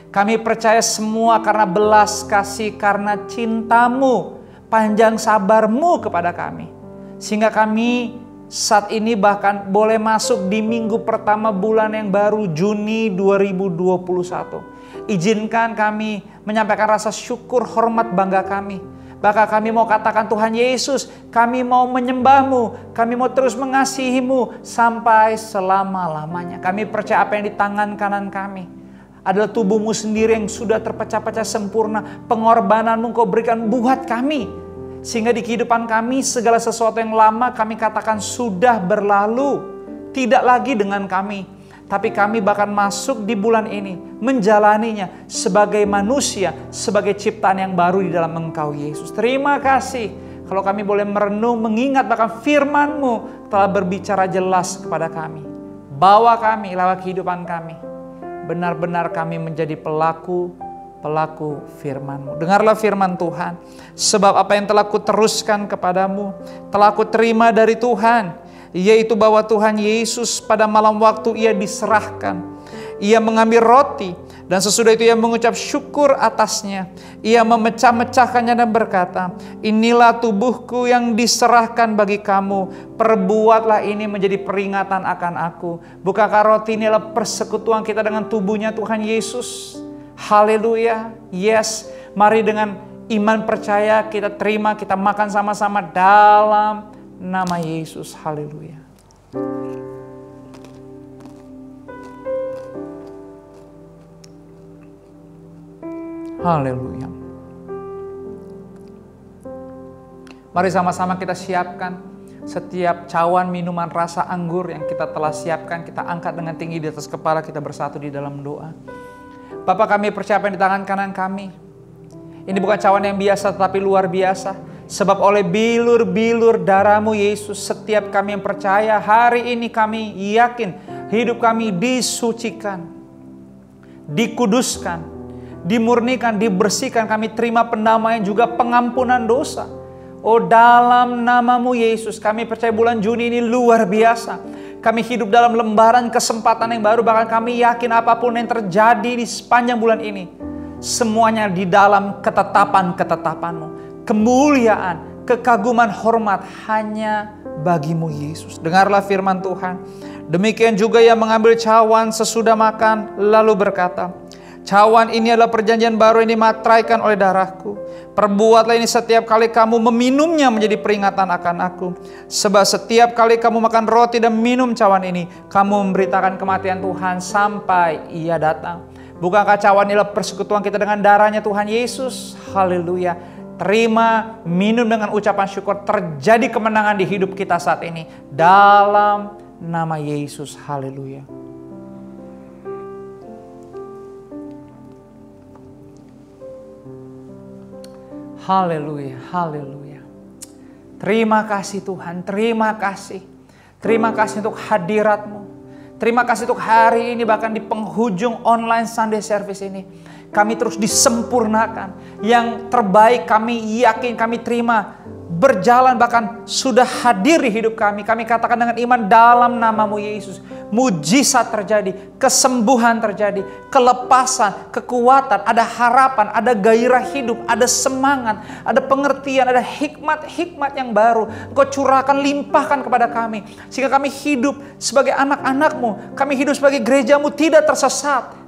Kami percaya semua karena belas kasih, karena cintamu, panjang sabarmu kepada kami. Sehingga kami saat ini bahkan boleh masuk di minggu pertama bulan yang baru, Juni 2021. Izinkan kami menyampaikan rasa syukur, hormat, bangga kami. Bahkan kami mau katakan, Tuhan Yesus, kami mau menyembahmu, kami mau terus mengasihimu sampai selama-lamanya. Kami percaya apa yang di tangan kanan kami adalah tubuhmu sendiri yang sudah terpecah-pecah sempurna. Pengorbananmu kau berikan buat kami. Sehingga di kehidupan kami segala sesuatu yang lama kami katakan sudah berlalu. Tidak lagi dengan kami. Tapi kami bahkan masuk di bulan ini menjalaninya sebagai manusia, sebagai ciptaan yang baru di dalam Engkau Yesus. Terima kasih kalau kami boleh merenung, mengingat bahkan firman-Mu telah berbicara jelas kepada kami. Bawa kami lewat kehidupan kami. Benar-benar kami menjadi pelaku firman-Mu. Dengarlah firman Tuhan. Sebab apa yang telah kuteruskan kepadamu, telah kuterima dari Tuhan. Yaitu bahwa Tuhan Yesus pada malam waktu ia diserahkan. Ia mengambil roti dan sesudah itu ia mengucap syukur atasnya. Ia memecah-mecahkannya dan berkata, inilah tubuhku yang diserahkan bagi kamu. Perbuatlah ini menjadi peringatan akan aku. Bukankah roti ini adalah persekutuan kita dengan tubuhnya Tuhan Yesus? Haleluya. Yes. Mari dengan iman percaya kita terima, kita makan sama-sama dalam nama Yesus. Haleluya. Haleluya. Mari sama-sama kita siapkan Setiap cawan minuman rasa anggur yang kita telah siapkan, kita angkat dengan tinggi di atas kepala, kita bersatu di dalam doa. Bapa, kami percaya di tangan kanan kami. Ini bukan cawan yang biasa tetapi luar biasa. Sebab oleh bilur-bilur darah-Mu Yesus, setiap kami yang percaya hari ini kami yakin hidup kami disucikan, dikuduskan, dimurnikan, dibersihkan. Kami terima pendamaian juga pengampunan dosa. Oh, dalam nama-Mu Yesus, kami percaya bulan Juni ini luar biasa. Kami hidup dalam lembaran kesempatan yang baru. Bahkan kami yakin apapun yang terjadi di sepanjang bulan ini, semuanya di dalam ketetapan-ketetapan-Mu. Kemuliaan, kekaguman, hormat hanya bagi-Mu Yesus. Dengarlah firman Tuhan. Demikian juga yang mengambil cawan sesudah makan, lalu berkata, cawan ini adalah perjanjian baru yang dimateraikan oleh darahku. Perbuatlah ini setiap kali kamu meminumnya menjadi peringatan akan aku. Sebab setiap kali kamu makan roti dan minum cawan ini, kamu memberitakan kematian Tuhan sampai Ia datang. Bukankah cawan inilah persekutuan kita dengan darahnya Tuhan Yesus? Haleluya. Terima, minum dengan ucapan syukur. Terjadi kemenangan di hidup kita saat ini. Dalam nama Yesus. Haleluya. Haleluya, haleluya. Terima kasih Tuhan, terima kasih. Terima kasih untuk hadirat-Mu. Terima kasih untuk hari ini, bahkan di penghujung online Sunday service ini. Kami terus disempurnakan. Yang terbaik kami yakin, kami terima. Berjalan bahkan sudah hadir di hidup kami. Kami katakan dengan iman dalam nama-Mu Yesus. Mujizat terjadi, kesembuhan terjadi, kelepasan, kekuatan, ada harapan, ada gairah hidup, ada semangat, ada pengertian, ada hikmat-hikmat yang baru. Engkau curahkan, limpahkan kepada kami. Sehingga kami hidup sebagai anak-anak-Mu. Kami hidup sebagai gereja-Mu tidak tersesat.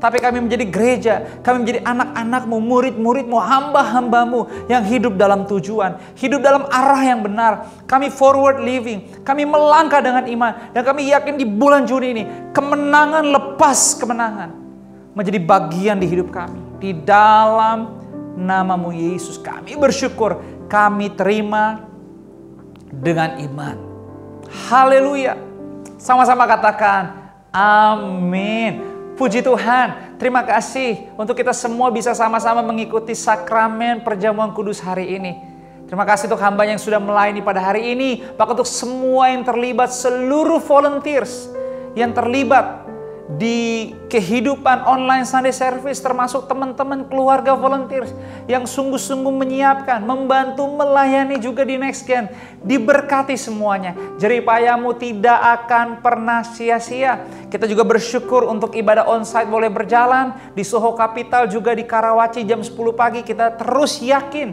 Tapi kami menjadi gereja, kami menjadi anak-anak-Mu, murid-murid-Mu, hamba-hamba-Mu yang hidup dalam tujuan, hidup dalam arah yang benar. Kami forward living, kami melangkah dengan iman. Dan kami yakin di bulan Juni ini, kemenangan lepas kemenangan menjadi bagian di hidup kami. Di dalam nama-Mu Yesus kami bersyukur, kami terima dengan iman. Haleluya. Sama-sama katakan, amin. Puji Tuhan, terima kasih untuk kita semua bisa sama-sama mengikuti sakramen perjamuan kudus hari ini. Terima kasih untuk hamba yang sudah melayani pada hari ini. Bahkan untuk semua yang terlibat, seluruh volunteers yang terlibat di kehidupan online Sunday service, termasuk teman-teman keluarga volunteers yang sungguh-sungguh menyiapkan, membantu melayani juga di Next Gen. Diberkati semuanya. Jeripaya-Mu tidak akan pernah sia-sia. Kita juga bersyukur untuk ibadah onsite boleh berjalan di Soho Capital, juga di Karawaci jam 10 pagi. Kita terus yakin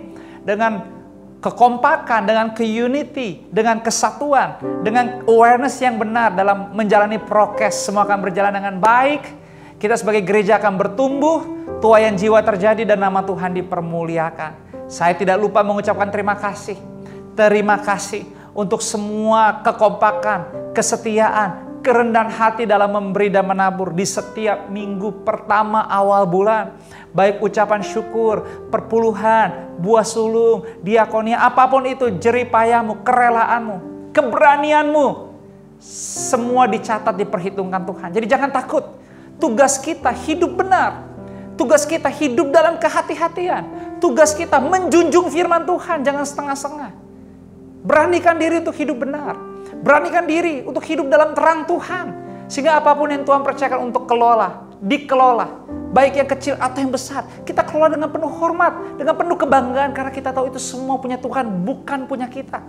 dengan kekompakan, dengan unity, dengan kesatuan, dengan awareness yang benar dalam menjalani prokes, semua akan berjalan dengan baik. Kita sebagai gereja akan bertumbuh, tuaian jiwa terjadi dan nama Tuhan dipermuliakan. Saya tidak lupa mengucapkan terima kasih. Terima kasih untuk semua kekompakan, kesetiaan, kerendahan hati dalam memberi dan menabur di setiap minggu pertama awal bulan. Baik ucapan syukur, perpuluhan, buah sulung, diakonia, apapun itu, jeripaya-Mu, kerelaanmu, keberanianmu, semua dicatat, diperhitungkan Tuhan. Jadi jangan takut. Tugas kita hidup benar. Tugas kita hidup dalam kehati-hatian. Tugas kita menjunjung firman Tuhan, jangan setengah-setengah. Beranikan diri untuk hidup benar. Beranikan diri untuk hidup dalam terang Tuhan. Sehingga apapun yang Tuhan percayakan untuk kelola, dikelola. Baik yang kecil atau yang besar, kita kelola dengan penuh hormat, dengan penuh kebanggaan, karena kita tahu itu semua punya Tuhan, bukan punya kita.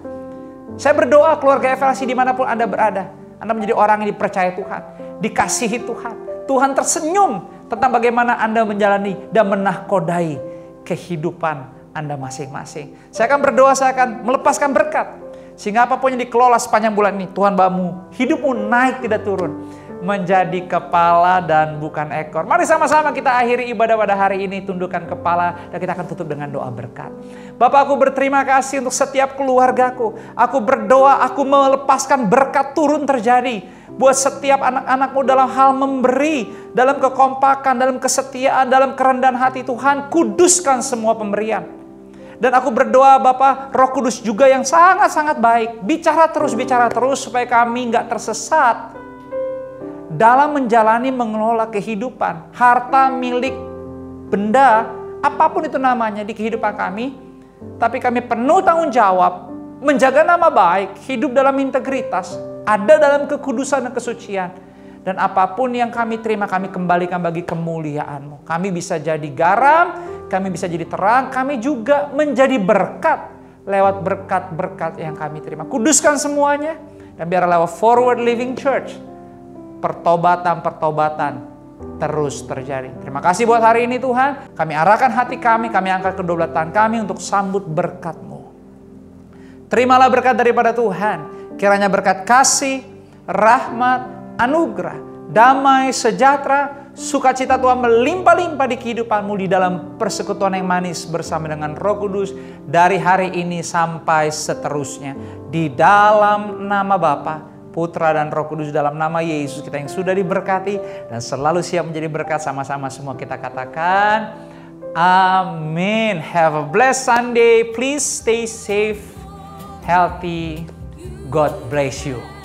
Saya berdoa keluarga FLC dimanapun Anda berada, Anda menjadi orang yang dipercaya Tuhan, dikasihi Tuhan. Tuhan tersenyum tentang bagaimana Anda menjalani dan menahkodai kehidupan Anda masing-masing. Saya akan berdoa, saya akan melepaskan berkat, sehingga apapun yang dikelola sepanjang bulan ini, Tuhan bamu, hidupmu naik tidak turun, menjadi kepala dan bukan ekor. Mari sama-sama kita akhiri ibadah pada hari ini, tundukkan kepala dan kita akan tutup dengan doa berkat. Bapak, aku berterima kasih untuk setiap keluargaku. Aku berdoa, aku melepaskan berkat turun terjadi buat setiap anak-anakmu dalam hal memberi, dalam kekompakan, dalam kesetiaan, dalam kerendahan hati. Tuhan, kuduskan semua pemberian. Dan aku berdoa Bapa, Roh Kudus juga yang sangat-sangat baik. Bicara terus supaya kami nggak tersesat dalam menjalani mengelola kehidupan. Harta, milik, benda, apapun itu namanya di kehidupan kami. Tapi kami penuh tanggung jawab menjaga nama baik, hidup dalam integritas, ada dalam kekudusan dan kesucian. Dan apapun yang kami terima, kami kembalikan bagi kemuliaan-Mu. Kami bisa jadi garam, kami bisa jadi terang, kami juga menjadi berkat lewat berkat-berkat yang kami terima. Kuduskan semuanya, dan biar lewat Forward Living Church, pertobatan terus terjadi. Terima kasih buat hari ini Tuhan. Kami arahkan hati kami angkat kedua belah tangan kami untuk sambut berkat-Mu. Terimalah berkat daripada Tuhan. Kiranya berkat kasih, rahmat, anugerah, damai, sejahtera, sukacita Tuhan melimpah-limpah di kehidupanmu di dalam persekutuan yang manis bersama dengan Roh Kudus dari hari ini sampai seterusnya. Di dalam nama Bapa, Putra dan Roh Kudus, dalam nama Yesus kita yang sudah diberkati dan selalu siap menjadi berkat, sama-sama semua kita katakan amin. Have a blessed Sunday. Please stay safe, healthy. God bless you.